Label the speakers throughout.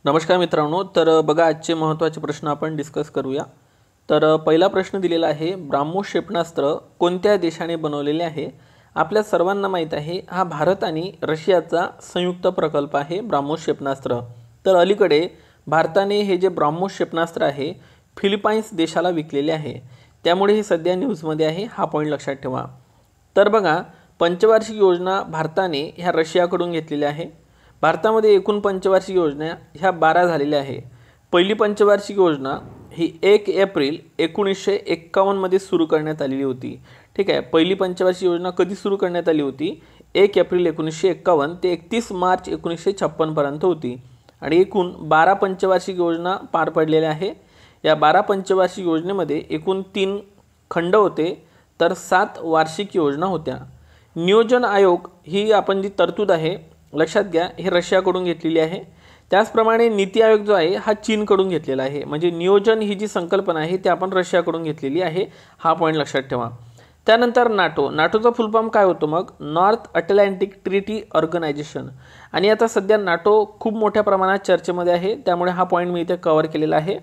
Speaker 1: नमस्कार मित्रांनो, तर बघा आजचे महत्त्वाचे प्रश्न आपण डिस्कस करूया। तर पहिला प्रश्न दिलेला आहे, ब्राह्मोस क्षेपणास्त्र कोणत्या देशाने बनवलेले आहे? आपल्या सर्वांना माहित आहे, हा भारत आणि रशियाचा संयुक्त प्रकल्प आहे ब्राह्मोस क्षेपणास्त्र। तर अलीकडे भारताने हे जे ब्राह्मोस क्षेपणास्त्र आहे फिलिपाईन्स देशाला विकलेले आहे, त्यामुळे हे सध्या न्यूजमध्ये आहे, हा पॉईंट लक्षात ठेवा। तर बघा, पंचवार्षिक योजना भारताने ह्या रशियाकडून घेतलेली आहे। भारतामध्ये एकूण पंचवार्षिक योजना ह्या 12 झालेल्या आहे। पहिली पंचवार्षिक योजना ही 1 एप्रिल 1951 मध्ये सुरू करण्यात आलेली होती। ठीक आहे, पहिली पंचवार्षिक योजना कधी सुरू करण्यात आली होती? 1 एप्रिल 1951 ते 31 मार्च 1956 पर्यंत होती आणि एकूण 12 पंचवार्षिक योजना पार पडलेल्या आहे। या 12 पंचवार्षिक योजनेमध्ये एकूण 3 खंड होते, तर 7 वार्षिक योजना होत्या। नियोजन आयोग ही आपण जी तरतूद आहे लक्षात घ्या, हे रशियाकडून घेतलेली आहे। त्याचप्रमाणे नीती आयोग जो आहे हा चीनकडून घेतलेला आहे। म्हणजे नियोजन ही जी संकल्पना आहे ती आपण रशियाकडून घेतलेली आहे, हा पॉईंट लक्षात ठेवा। त्यानंतर नाटोचा फुल फॉर्म काय होतो? मग नॉर्थ अटलांटिक ट्रीटी ऑर्गनायझेशन। आणि आता सध्या नाटो खूप मोठ्या प्रमाणात चर्चेमध्ये आहे, त्यामुळे हा पॉईंट मी इथे कव्हर केलेला आहे।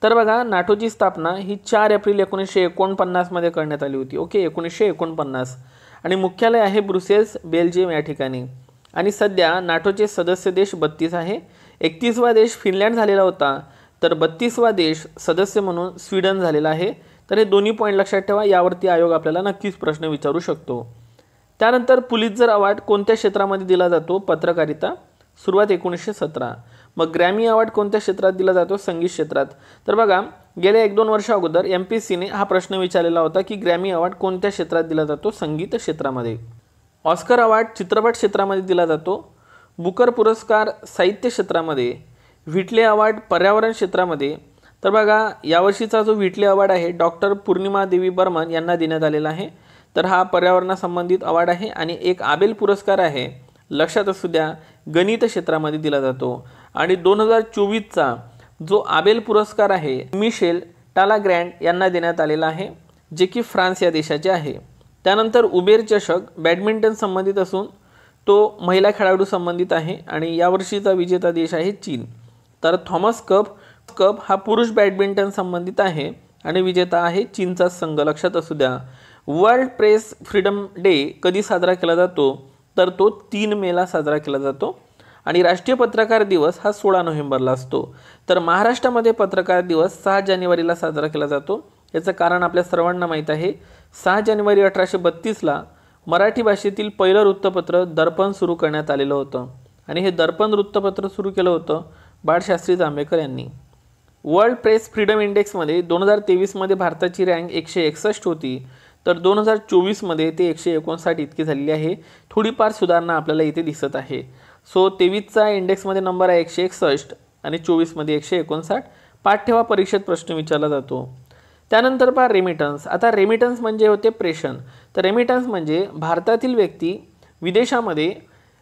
Speaker 1: तर बघा, नाटोची स्थापना ही 4 एप्रिल 1949 मध्ये करण्यात आली होती। ओके, 1949 आणि मुख्यालय आहे ब्रुसेल्स, बेल्जियम या ठिकाणी। आणि सध्या नाटोचे सदस्य देश 32 आहे। 31वा देश फिनलँड झालेला होता, तर 32वा देश सदस्य म्हणून स्वीडन झालेला आहे। तर हे दोन्ही पॉईंट लक्षात ठेवा, यावरती आयोग आपल्याला नक्कीच प्रश्न विचारू शकतो। त्यानंतर पुलित्झर अवॉर्ड कोणत्या क्षेत्रामध्ये दिला जातो? पत्रकारिता, सुरुवात 1917। मग ग्रॅमी अवॉर्ड कोणत्या क्षेत्रात दिला जातो? संगीत क्षेत्रात। तर बघा, गेल्या 1-2 वर्षा अगोदर MPSCने हा प्रश्न विचारलेला होता की ग्रॅमी अवॉर्ड कोणत्या क्षेत्रात दिला जातो? संगीत क्षेत्रामध्ये। ऑस्कर अवॉर्ड चित्रपट क्षेत्रामध्ये दिला जातो। बुकर पुरस्कार साहित्य क्षेत्रामध्ये। व्हिटले अवॉर्ड पर्यावरण क्षेत्रामध्ये। तर बघा, यावर्षीचा जो व्हिटले अवॉर्ड आहे डॉक्टर पूर्णिमा देवी बर्मन यांना देण्यात आलेला आहे, तर हा पर्यावरणासंबंधित अवॉर्ड आहे। आणि एक आबेल पुरस्कार आहे, लक्षात असू द्या, गणित क्षेत्रामध्ये दिला जातो। आणि 2024चा जो आबेल पुरस्कार आहे मिशेल टालाग्रँड यांना देण्यात आलेला आहे, जे की फ्रान्स या देशाचे आहे। त्यानंतर उबेर चषक बॅडमिंटन संबंधित असून तो महिला खेळाडू संबंधित आहे आणि यावर्षीचा विजेता देश आहे चीन। तर थॉमस कप हा पुरुष बॅडमिंटन संबंधित आहे आणि विजेता आहे चीनचा संघ, लक्षात असू द्या। वर्ल्ड प्रेस फ्रीडम डे कधी साजरा केला जातो? तर तो 3 मेला साजरा केला जातो। आणि राष्ट्रीय पत्रकार दिवस हा 16 नोव्हेंबरला असतो। तर महाराष्ट्रामध्ये पत्रकार दिवस 6 जानेवारीला साजरा केला जातो। याचं कारण आपल्या सर्वांना माहीत आहे, 6 जानेवारी 1832ला मराठी भाषेतील पहिलं वृत्तपत्र दर्पण सुरू करण्यात आलेलं होतं आणि हे दर्पण वृत्तपत्र सुरू केलं होतं बाळशास्त्री जांभेकर यांनी। वर्ल्ड प्रेस फ्रीडम इंडेक्समध्ये 2023 मध्ये भारताची रँक 161 होती, तर 2024 मध्ये ते 159 इतकी झालेली आहे। थोडीफार सुधारणा आपल्याला इथे दिसत आहे। सो 23चा इंडेक्समध्ये नंबर आहे 161 आणि 24 मध्ये 159। पाठ ठेवा, परीक्षेत प्रश्न विचारला जातो। त्यानंतर पहा रेमिटन्स। आता रेमिटन्स म्हणजे होते प्रेषण। तर रेमिटन्स म्हणजे भारतातील व्यक्ती विदेशामध्ये,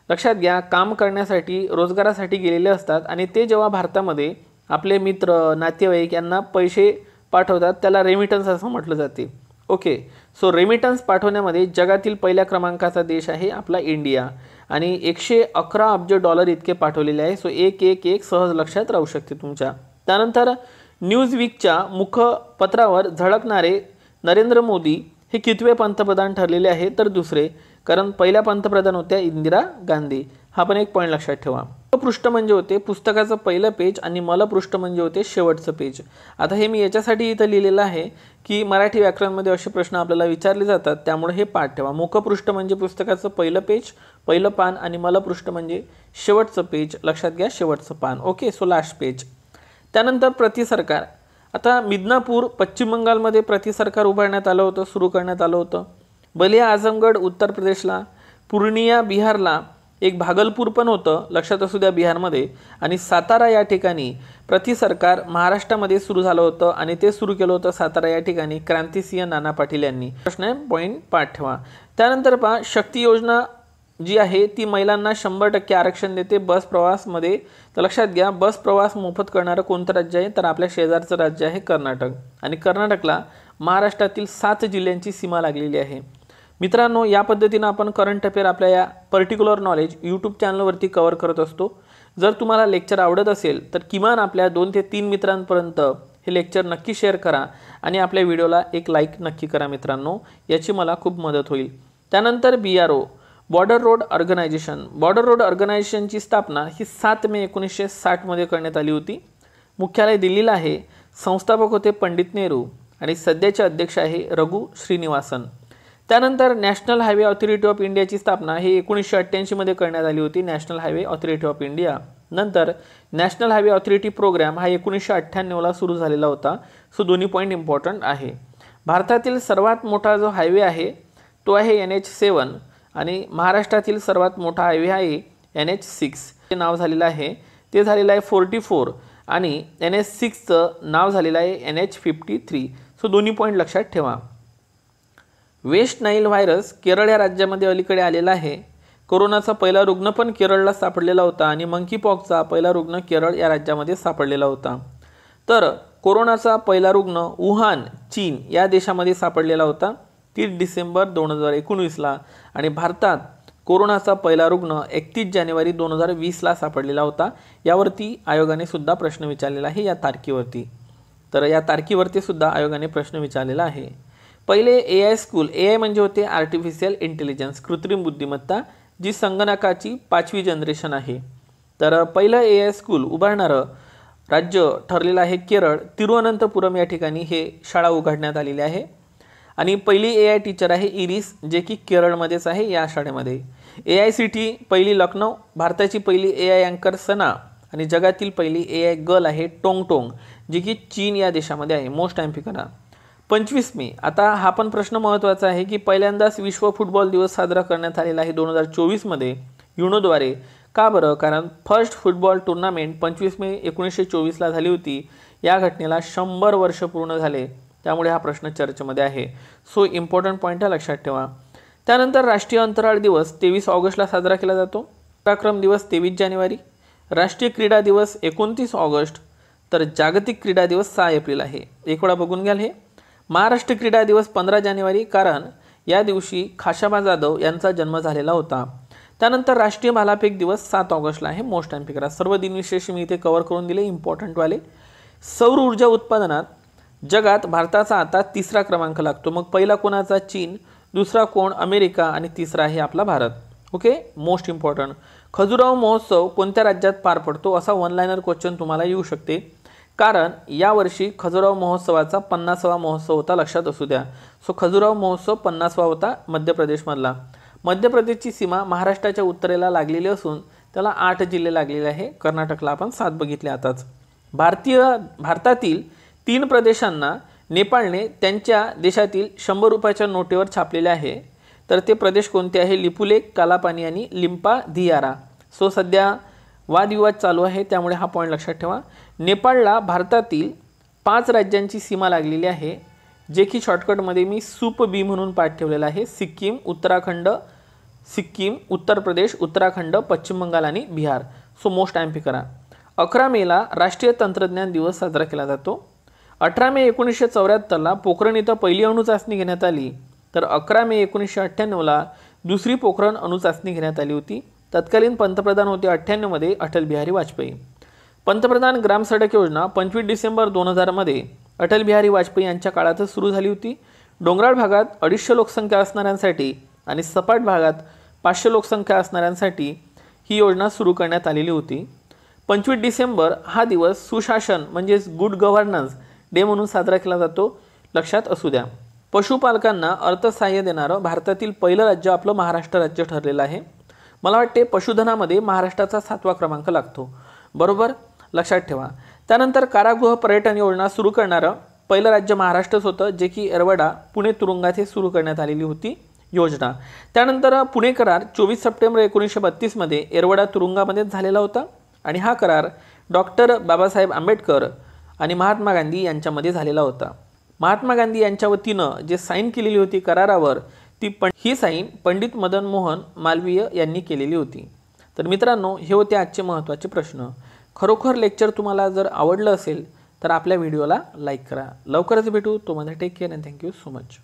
Speaker 1: लक्षात घ्या, काम करण्यासाठी रोजगारासाठी गेलेले असतात आणि ते जेव्हा भारतामध्ये आपले मित्र नातेवाईक यांना पैसे पाठवतात, त्याला रेमिटन्स असं म्हटलं जाते। ओके, सो रेमिटन्स पाठवण्यामध्ये जगातील पहिल्या क्रमांकाचा देश आहे आपला इंडिया आणि 111 अब्ज डॉलर इतके पाठवलेले आहे। सो 111 सहज लक्षात राहू शकते तुमच्या। त्यानंतर न्यूजवीकच्या मुखपत्रावर झळकणारे नरेंद्र मोदी हे कितवे पंतप्रधान ठरलेले आहे? तर दुसरे, कारण पहिल्या पंतप्रधान होत्या इंदिरा गांधी। हा पण एक पॉईंट लक्षात ठेवा। पृष्ठ म्हणजे होते पुस्तकाचं पहिलं पेज आणि मलपृष्ठ म्हणजे होते शेवटचं पेज। आता हे मी याच्यासाठी इथं लिहिलेलं आहे की मराठी व्याकरणमध्ये असे प्रश्न आपल्याला विचारले जातात, त्यामुळे हे पाठ ठेवा। मुखपृष्ठ म्हणजे पुस्तकाचं पहिलं पेज, पहिलं पान आणि मलपृष्ठ म्हणजे शेवटचं पेज, लक्षात घ्या, शेवटचं पान। Okay, so last page. त्यानंतर प्रतिसरकार। आता मिदनापूर पश्चिम बंगालमध्ये प्रतिसरकार उभारण्यात आलं होतं, सुरू करण्यात आलं होतं। बलिया आझमगड उत्तर प्रदेशला, पूर्णिया बिहारला, एक भागलपूर पण होतं, लक्षात असू द्या, बिहारमध्ये। आणि सातारा या ठिकाणी प्रतिसरकार महाराष्ट्रामध्ये सुरू झालं होतं आणि ते सुरू केलं होतं सातारा या ठिकाणी क्रांतिसिंह नाना पाटील यांनी। प्रश्न पॉईंट पाठ ठेवा। त्यानंतर पहा, शक्ती योजना जी आहे ती महिलांना 100% आरक्षण देते बस प्रवासमध्ये। तर लक्षात घ्या, बस प्रवास मोफत करणारं कोणतं राज्य आहे? तर आपल्या शेजारचं राज्य आहे कर्नाटक आणि कर्नाटकला महाराष्ट्रातील 7 जिल्ह्यांची सीमा लागलेली आहे। मित्रांनो, या पद्धतीने आपण करंट अफेअर आपल्या या पर्टिक्युलर नॉलेज यूट्यूब चॅनलवरती कव्हर करत असतो। जर तुम्हाला लेक्चर आवडत असेल तर किमान आपल्या 2 ते 3 मित्रांपर्यंत हे लेक्चर नक्की शेअर करा आणि आपल्या व्हिडिओला एक लाईक नक्की करा मित्रांनो, याची मला खूप मदत होईल। त्यानंतर BRO border road organisation, border road ऑर्गनायझेशनची स्थापना ही 7 मे 1960 मध्ये करण्यात आली होती। मुख्यालय दिल्लीला आहे। संस्थापक होते पंडित नेहरू आणि सध्याचे अध्यक्ष आहे रघु श्रीनिवासन। त्यानंतर नॅशनल हायवे ऑथॉरिटी ऑफ इंडियाची स्थापना ही 1988 मध्ये करण्यात आली होती, national highway authority of India. नंतर नॅशनल हायवे ऑथॉरिटी प्रोग्राम हा 1998 ला सुरू झालेला होता। सो दोन्ही पॉईंट इम्पॉर्टंट आहे। भारतातील सर्वात मोठा जो हायवे आहे तो आहे NH7 आणि महाराष्ट्रातील सर्वात मोठा हायवे आहे NH6। ते नाव झालेलं आहे ते झालेलं आहे 44 आणि NH6 चं नाव झालेलं आहे NH53। सो दोन्ही पॉईंट लक्षात ठेवा। वेस्ट नाईल व्हायरस केरळ या राज्यामध्ये अलीकडे आलेला आहे। कोरोनाचा पहिला रुग्ण पण केरळला सापडलेला होता आणि मंकीपॉक्सचा पहिला रुग्ण केरळ या राज्यामध्ये सापडलेला होता। तर कोरोनाचा पहिला रुग्ण वुहान चीन या देशामध्ये सापडलेला होता 30 डिसेंबर 2019 ला आणि भारतात कोरोनाचा पहिला रुग्ण 31 जानेवारी 2020 ला सापडलेला होता। यावरती आयोगाने सुद्धा प्रश्न विचारलेला आहे या तारखेवरती। तर या तारखेवरती सुद्धा आयोगाने प्रश्न विचारलेला आहे। पहिले AI स्कूल, AI म्हणजे होते आर्टिफिशियल इंटेलिजन्स, कृत्रिम बुद्धिमत्ता, जी संगणकाची 5वी जनरेशन आहे। तर पहिलं AI स्कूल उभारणारं राज्य ठरलेलं आहे केरळ, तिरुवनंतपुरम या ठिकाणी हे शाळा उघडण्यात आलेली आहे। आणि पहिली AI टीचर आहे इरिस, जे की केरळमध्येच आहे या शाळेमध्ये। AICT पहिली लखनौ, भारताची पहिली AI अँकर सना आणि जगातील पहिली AI गर्ल आहे टोंग टोंग, जी की चीन या देशामध्ये आहे। मोस्ट टाइम करा 25 मे। आता हा पण प्रश्न महत्त्वाचा आहे की पहिल्यांदाच विश्व फुटबॉल दिवस साजरा करण्यात आलेला आहे 2024 मध्ये युनोद्वारे। का बरं? कारण फर्स्ट फुटबॉल टूर्नामेंट 25 मे 1924 ला झाली होती। या घटनेला 100 वर्ष पूर्ण झाले, त्यामुळे हा प्रश्न चर्चेमध्ये आहे। सो इम्पॉर्टंट पॉईंट लक्षात ठेवा। त्यानंतर राष्ट्रीय अंतराळ दिवस 23 ऑगस्टला साजरा केला जातो। पराक्रम दिवस 23 जानेवारी, राष्ट्रीय क्रीडा दिवस 29 ऑगस्ट, तर जागतिक क्रीडा दिवस 6 एप्रिल आहे। एक वेळा बघून घ्याल हे। महाराष्ट्र क्रीडा दिवस 15 जानेवारी, कारण या दिवशी खाशाबा जाधव यांचा जन्म झालेला होता। त्यानंतर राष्ट्रीय भालाफेक दिवस 7 ऑगस्टला आहे। मोस्ट टाइम करा। सर्व दिनविशेष मी इथे कव्हर करून दिले इम्पॉर्टंट वाले। सौर ऊर्जा उत्पादनात जगात भारताचा आता 3रा क्रमांक लागतो। मग पहिला कोणाचा? चीन, दुसरा कोण? अमेरिका आणि तिसरा आहे आपला Bharat. Okay, most important. Khajuraho महोत्सव कोणत्या राज्यात पार पडतो? असा वन लाइनर क्वेश्चन तुम्हाला येऊ शकते, कारण यावर्षी खजुराहो महोत्सवाचा 50वा महोत्सव होता, लक्षात असू द्या। सो खजुराहो महोत्सव 50वा होता मध्य प्रदेशमधला। मध्य प्रदेशची सीमा महाराष्ट्राच्या उत्तरेला लागलेली असून त्याला 8 जिल्हे लागलेले आहे। कर्नाटकला आपण 7 बघितले आताच। भारतातील 3 प्रदेशांना नेपाळने त्यांच्या देशातील 100 रुपयाच्या नोटेवर छापलेले आहे। तर ते प्रदेश कोणते आहे? लिपुलेख, कालापानी आणि लिम्पाधियारा। सो सध्या वादविवाद चालू आहे, त्यामुळे हा पॉईंट लक्षात ठेवा। नेपाळला भारतातील 5 राज्यांची सीमा लागलेली आहे, जे की शॉर्टकटमध्ये मी सूप बी म्हणून पाठ ठेवलेला आहे। सिक्कीम, उत्तर प्रदेश, उत्तराखंड, पश्चिम बंगाल आणि बिहार। सो मोस्ट टाइम करा। 11 मेला राष्ट्रीय तंत्रज्ञान दिवस साजरा केला जातो। 18 मे 1974 ला पोखरण इथं पहिली अणुचाचणी घेण्यात आली। तर 11 मे 1998 ला दुसरी पोखरण अणुचाचणी घेण्यात आली होती। तत्कालीन पंतप्रधान होते 98 मध्ये अटल बिहारी वाजपेयी। पंतप्रधान ग्राम सडक योजना 25 डिसेंबर 2000 मध्ये अटल बिहारी वाजपेयी यांच्या काळातच सुरू झाली होती। डोंगराळ भागात 250 लोकसंख्या असणाऱ्यांसाठी आणि सपाट भागात 500 लोकसंख्या असणाऱ्यांसाठी ही योजना सुरू करण्यात आलेली होती। 25 डिसेंबर हा दिवस सुशासन म्हणजेच गुड गव्हर्नन्स डे म्हणून साजरा केला जातो, लक्षात असू द्या। पशुपालकांना अर्थसहाय्य देणारं भारतातील पहिलं राज्य आपलं महाराष्ट्र राज्य ठरलेलं आहे। मला वाटते पशुधनामध्ये महाराष्ट्राचा 7वा क्रमांक लागतो, बरोबर, लक्षात ठेवा। त्यानंतर कारागृह पर्यटन योजना सुरू करणारं पहिलं राज्य महाराष्ट्रच होतं, जे की येरवडा पुणे तुरुंगात हे सुरू करण्यात आलेली होती योजना। त्यानंतर पुणे करार 24 सप्टेंबर 1932 मध्ये येरवडा तुरुंगामध्ये झालेला होता आणि हा करार डॉक्टर बाबासाहेब आंबेडकर आणि महात्मा गांधी यांच्यामध्ये झालेला होता। महात्मा गांधी यांच्या वतीनं जे साईन केलेली होती करारावर, ही साईन पंडित मदन मोहन मालवीय यांनी केलेली होती। तर मित्रांनो, हे होते आजचे महत्त्वाचे प्रश्न। खरोखर लेक्चर तुम्हाला जर आवडलं असेल तर आपल्या व्हिडिओला लाईक करा। लवकरच भेटू, तोपर्यंत take care and thank you so much.